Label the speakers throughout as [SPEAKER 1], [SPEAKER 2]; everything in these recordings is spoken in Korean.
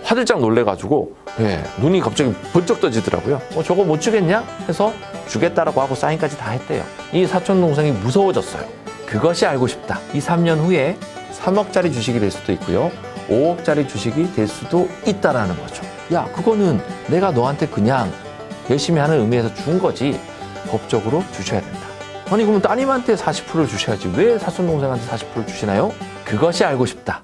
[SPEAKER 1] 화들짝 놀래가지고 눈이 갑자기 번쩍 떠지더라고요. 저거 못 주겠냐? 해서 주겠다라고 하고 사인까지 다 했대요. 이 사촌 동생이 무서워졌어요. 그것이 알고 싶다. 이 3년 후에 3억짜리 주식이 될 수도 있고요. 5억짜리 주식이 될 수도 있다라는 거죠. 야, 그거는 내가 너한테 그냥 열심히 하는 의미에서 준 거지 법적으로 주셔야 된다. 아니 그러면 따님한테 40%를 주셔야지 왜 사촌 동생한테 40%를 주시나요? 그것이 알고 싶다.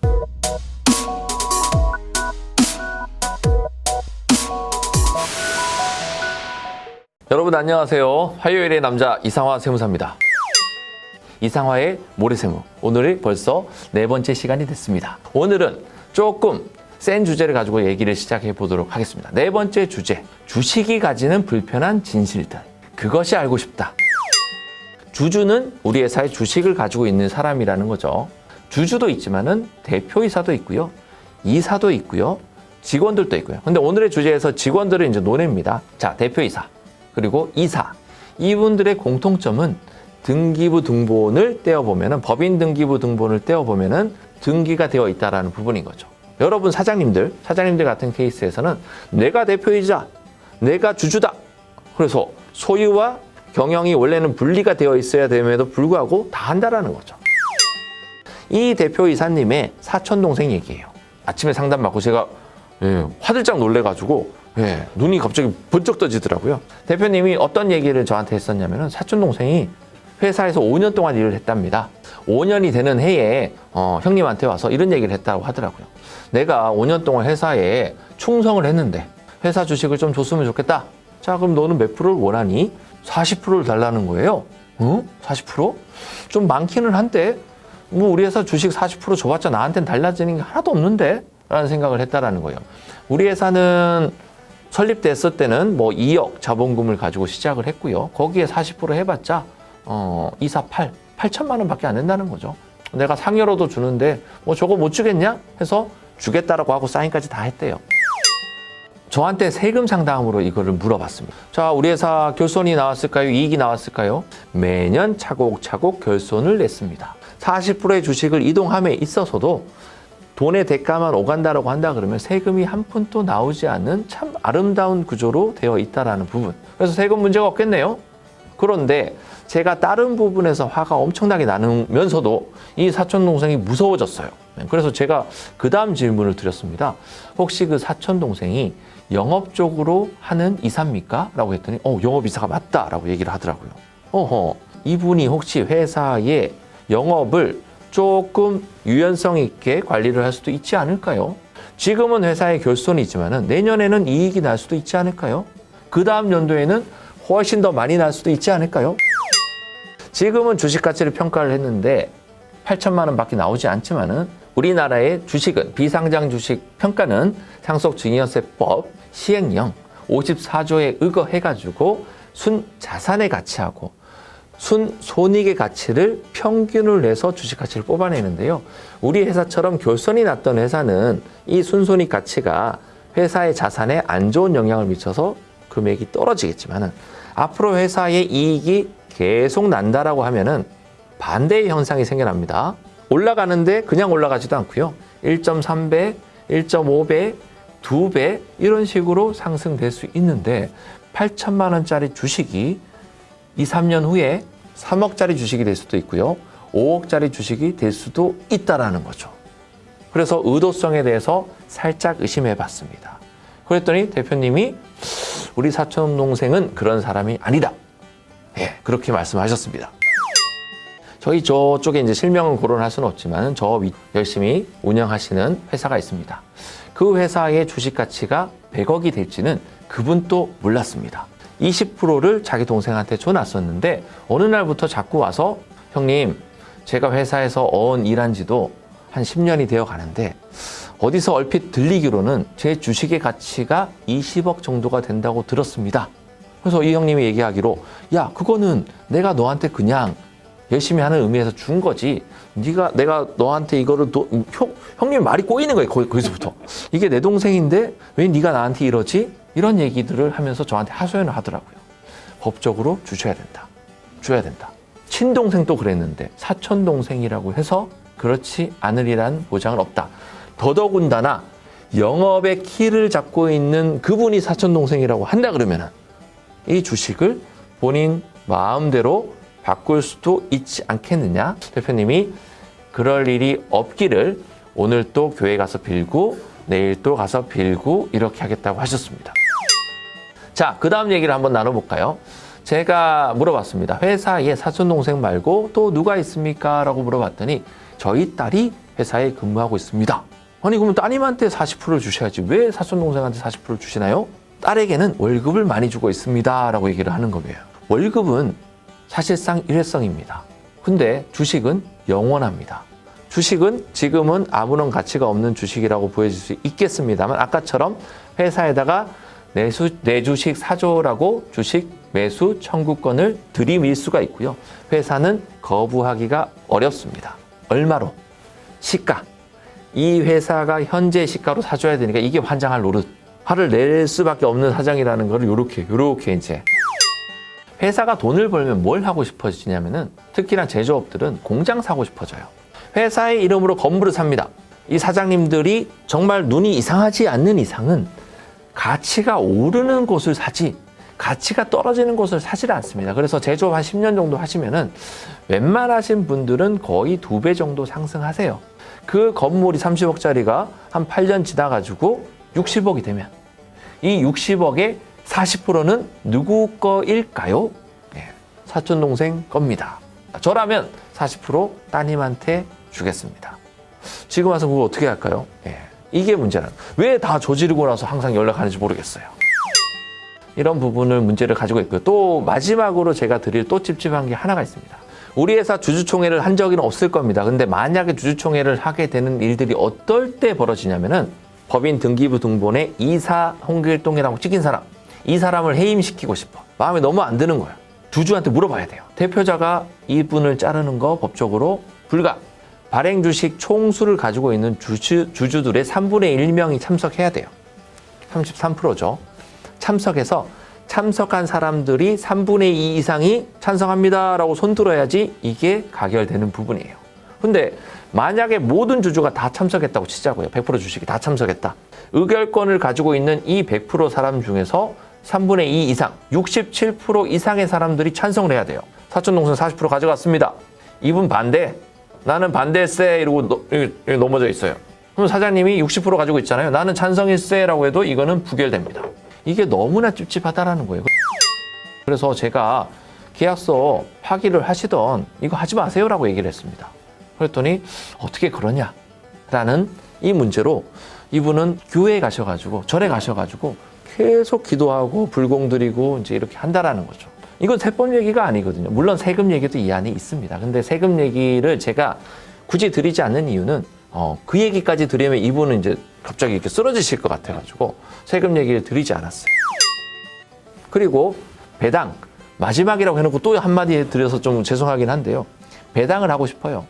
[SPEAKER 1] 여러분 안녕하세요. 화요일의 남자 이상화 세무사입니다. 이상화의 모래세무, 오늘이 벌써 4번째 시간이 됐습니다. 오늘은 조금 센 주제를 가지고 얘기를 시작해 보도록 하겠습니다. 4번째 주제, 주식이 가지는 불편한 진실들. 그것이 알고 싶다. 주주는 우리 회사에 주식을 가지고 있는 사람이라는 거죠. 주주도 있지만은 대표이사도 있고요. 이사도 있고요. 직원들도 있고요. 근데 오늘의 주제에서 직원들은 이제 논외입니다. 자, 대표이사. 그리고 이사. 이분들의 공통점은 등기부 등본을 떼어보면은, 법인 등기부 등본을 떼어보면은 등기가 되어 있다라는 부분인 거죠. 여러분 사장님들 같은 케이스에서는 내가 대표이자, 내가 주주다. 그래서 소유와 경영이 원래는 분리가 되어 있어야 됨에도 불구하고 다 한다라는 거죠. 이 대표이사님의 사촌동생 얘기예요. 아침에 상담 받고 제가 화들짝 놀래가지고 눈이 갑자기 번쩍 떠지더라고요. 대표님이 어떤 얘기를 저한테 했었냐면은 사촌동생이 회사에서 5년 동안 일을 했답니다. 5년이 되는 해에 형님한테 와서 이런 얘기를 했다고 하더라고요. 내가 5년 동안 회사에 충성을 했는데 회사 주식을 좀 줬으면 좋겠다. 자, 그럼 너는 몇 프로를 원하니? 40%를 달라는 거예요. 40%? 좀 많기는 한데 뭐 우리 회사 주식 40% 줘봤자 나한테는 달라지는 게 하나도 없는데? 라는 생각을 했다라는 거예요. 우리 회사는 설립됐을 때는 뭐 2억 자본금을 가지고 시작을 했고요. 거기에 40% 해봤자 8천만 원밖에 안 된다는 거죠. 내가 상여로도 주는데 뭐 저거 못 주겠냐? 해서 주겠다라고 하고 사인까지 다 했대요. 저한테 세금 상담으로 이거를 물어봤습니다. 자, 우리 회사 결손이 나왔을까요? 이익이 나왔을까요? 매년 차곡차곡 결손을 냈습니다. 40%의 주식을 이동함에 있어서도 돈의 대가만 오간다라고 한다 그러면 세금이 한 푼도 나오지 않는 참 아름다운 구조로 되어 있다라는 부분. 그래서 세금 문제가 없겠네요. 그런데 제가 다른 부분에서 화가 엄청나게 나면서도 이 사촌 동생이 무서워졌어요. 그래서 제가 그 다음 질문을 드렸습니다. 혹시 그 사촌 동생이 영업 쪽으로 하는 이사입니까? 라고 했더니 영업이사가 맞다라고 얘기를 하더라고요. 이분이 혹시 회사의 영업을 조금 유연성 있게 관리를 할 수도 있지 않을까요? 지금은 회사의 결손이지만 내년에는 이익이 날 수도 있지 않을까요? 그 다음 연도에는 훨씬 더 많이 날 수도 있지 않을까요? 지금은 주식 가치를 평가를 했는데 8천만 원밖에 나오지 않지만은 우리나라의 주식은, 비상장 주식 평가는 상속증여세법 시행령 54조에 의거해가지고 순자산의 가치하고 순손익의 가치를 평균을 내서 주식 가치를 뽑아내는데요. 우리 회사처럼 결손이 났던 회사는 이 순손익 가치가 회사의 자산에 안 좋은 영향을 미쳐서 금액이 떨어지겠지만은 앞으로 회사의 이익이 계속 난다라고 하면은 반대의 현상이 생겨납니다. 올라가는데 그냥 올라가지도 않고요. 1.3배, 1.5배, 2배 이런 식으로 상승될 수 있는데 8천만 원짜리 주식이 2, 3년 후에 3억짜리 주식이 될 수도 있고요. 5억짜리 주식이 될 수도 있다라는 거죠. 그래서 의도성에 대해서 살짝 의심해 봤습니다. 그랬더니 대표님이 우리 사촌 동생은 그런 사람이 아니다. 그렇게 말씀하셨습니다. 저희 저쪽에 이제 실명은 거론할 수는 없지만 열심히 운영하시는 회사가 있습니다. 그 회사의 주식 가치가 100억이 될지는 그분도 몰랐습니다. 20%를 자기 동생한테 줘놨었는데 어느 날부터 자꾸 와서 형님, 제가 회사에서 일한 지도 한 10년이 되어 가는데 어디서 얼핏 들리기로는 제 주식의 가치가 20억 정도가 된다고 들었습니다. 그래서 이 형님이 얘기하기로 야, 그거는 내가 너한테 그냥 열심히 하는 의미에서 준 거지. 내가 너한테 이거를 형님 말이 꼬이는 거예요. 거기서부터. 이게 내 동생인데 왜 네가 나한테 이러지? 이런 얘기들을 하면서 저한테 하소연을 하더라고요. 법적으로 주셔야 된다. 줘야 된다. 친동생도 그랬는데 사촌동생이라고 해서 그렇지 않으리란 보장은 없다. 더더군다나 영업의 키를 잡고 있는 그분이 사촌동생이라고 한다 그러면은 이 주식을 본인 마음대로 바꿀 수도 있지 않겠느냐. 대표님이 그럴 일이 없기를 오늘 또 교회 가서 빌고 내일 또 가서 빌고 이렇게 하겠다고 하셨습니다. 자, 그 다음 얘기를 한번 나눠볼까요? 제가 물어봤습니다. 회사에 사촌동생 말고 또 누가 있습니까? 라고 물어봤더니 저희 딸이 회사에 근무하고 있습니다. 아니 그러면 따님한테 40%를 주셔야지 왜 사촌동생한테 40%를 주시나요? 딸에게는 월급을 많이 주고 있습니다 라고 얘기를 하는 거예요. 월급은 사실상 일회성입니다. 근데 주식은 영원합니다. 주식은 지금은 아무런 가치가 없는 주식이라고 보여질 수 있겠습니다만 아까처럼 회사에다가 내 주식 사줘라고 주식 매수 청구권을 들이밀 수가 있고요. 회사는 거부하기가 어렵습니다. 얼마로? 시가. 이 회사가 현재 시가로 사줘야 되니까 이게 환장할 노릇. 화를 낼 수밖에 없는 사장이라는 걸 요렇게 이제. 회사가 돈을 벌면 뭘 하고 싶어지냐면은 특히나 제조업들은 공장 사고 싶어져요. 회사의 이름으로 건물을 삽니다. 이 사장님들이 정말 눈이 이상하지 않는 이상은 가치가 오르는 곳을 사지 가치가 떨어지는 곳을 사지 않습니다. 그래서 제조업 한 10년 정도 하시면은 웬만하신 분들은 거의 2배 정도 상승하세요. 그 건물이 30억짜리가 한 8년 지나가지고 60억이 되면 이 60억의 40%는 누구 거일까요? 네, 사촌동생 겁니다. 저라면 40% 따님한테 주겠습니다. 지금 와서 그거 어떻게 할까요? 네, 이게 문제는 왜 다 저지르고 나서 항상 연락하는지 모르겠어요. 이런 부분을 문제를 가지고 있고요. 또 마지막으로 제가 드릴 또 찝찝한 게 하나가 있습니다. 우리 회사 주주총회를 한 적은 없을 겁니다. 근데 만약에 주주총회를 하게 되는 일들이 어떨 때 벌어지냐면은 법인 등기부 등본에 이사 홍길동이라고 찍힌 사람, 이 사람을 해임시키고 싶어. 마음에 너무 안 드는 거예요. 주주한테 물어봐야 돼요. 대표자가 이분을 자르는 거 법적으로 불가. 발행 주식 총수를 가지고 있는 주주들의 3분의 1명이 참석해야 돼요. 33%죠. 참석해서 참석한 사람들이 3분의 2 이상이 찬성합니다 라고 손들어야지 이게 가결되는 부분이에요. 근데 만약에 모든 주주가 다 참석했다고 치자고요. 100% 주식이 다 참석했다. 의결권을 가지고 있는 이 100% 사람 중에서 3분의 2 이상, 67% 이상의 사람들이 찬성을 해야 돼요. 사촌동생 40% 가져갔습니다. 이분 반대. 나는 반대세 이러고 여기 넘어져 있어요. 그럼 사장님이 60% 가지고 있잖아요. 나는 찬성일세라고 해도 이거는 부결됩니다. 이게 너무나 찝찝하다라는 거예요. 그래서 제가 계약서 파기를 하시던 이거 하지 마세요라고 얘기를 했습니다. 그랬더니 어떻게 그러냐라는 이 문제로 이분은 교회에 가셔가지고 절에 가셔가지고 계속 기도하고 불공 드리고 이제 이렇게 한다라는 거죠. 이건 세법 얘기가 아니거든요. 물론 세금 얘기도 이 안에 있습니다. 근데 세금 얘기를 제가 굳이 드리지 않는 이유는 그 얘기까지 드리면 이분은 이제 갑자기 이렇게 쓰러지실 것 같아가지고 세금 얘기를 드리지 않았어요. 그리고 배당 마지막이라고 해놓고 또 한마디 드려서 좀 죄송하긴 한데요. 배당을 하고 싶어요.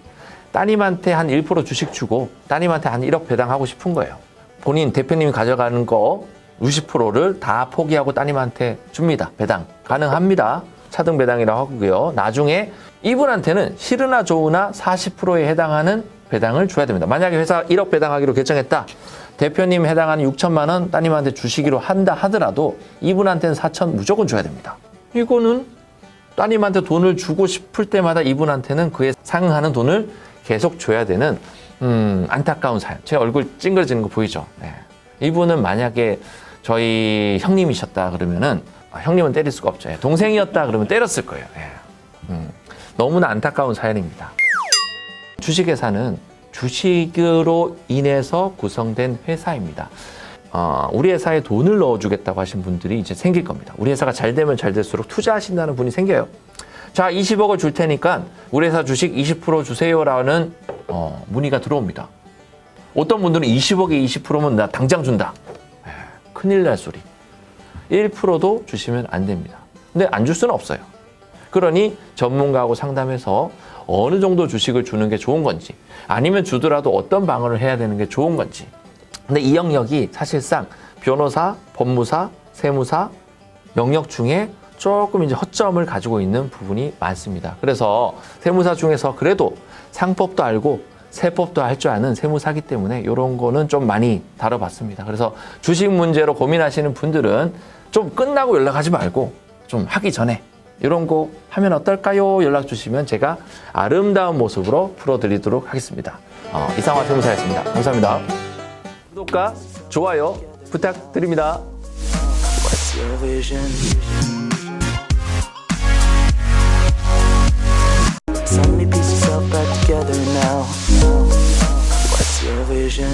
[SPEAKER 1] 따님한테 한 1% 주식 주고 따님한테 한 1억 배당하고 싶은 거예요. 본인 대표님이 가져가는 거 60%를 다 포기하고 따님한테 줍니다. 배당 가능합니다. 차등 배당이라고 하고요. 나중에 이분한테는 싫으나 좋으나 40%에 해당하는 배당을 줘야 됩니다. 만약에 회사 1억 배당하기로 결정했다. 대표님 해당하는 6천만 원 따님한테 주시기로 한다 하더라도 이분한테는 4천 무조건 줘야 됩니다. 이거는 따님한테 돈을 주고 싶을 때마다 이분한테는 그에 상응하는 돈을 계속 줘야 되는 안타까운 사연. 제 얼굴 찡그러지는 거 보이죠? 네. 이분은 만약에 저희 형님이셨다 그러면은 형님은 때릴 수가 없죠. 동생이었다 그러면 때렸을 거예요. 너무나 안타까운 사연입니다. 주식회사는 주식으로 인해서 구성된 회사입니다. 우리 회사에 돈을 넣어주겠다고 하신 분들이 이제 생길 겁니다. 우리 회사가 잘 되면 잘 될수록 투자하신다는 분이 생겨요. 자, 20억을 줄 테니까 우리 회사 주식 20% 주세요라는 문의가 들어옵니다. 어떤 분들은 20억에 20%면 나 당장 준다. 큰일 날 소리. 1%도 주시면 안 됩니다. 근데 안 줄 수는 없어요. 그러니 전문가하고 상담해서 어느 정도 주식을 주는 게 좋은 건지 아니면 주더라도 어떤 방어를 해야 되는 게 좋은 건지. 근데 이 영역이 사실상 변호사, 법무사, 세무사 영역 중에 조금 이제 허점을 가지고 있는 부분이 많습니다. 그래서 세무사 중에서 그래도 상법도 알고 세법도 할 줄 아는 세무사기 때문에 이런 거는 좀 많이 다뤄봤습니다. 그래서 주식 문제로 고민하시는 분들은 좀 끝나고 연락하지 말고 좀 하기 전에 이런 거 하면 어떨까요? 연락 주시면 제가 아름다운 모습으로 풀어드리도록 하겠습니다. 이상화 세무사였습니다. 감사합니다. 구독과 좋아요 부탁드립니다.
[SPEAKER 2] What's your vision? So many pieces all back together now. What's your vision?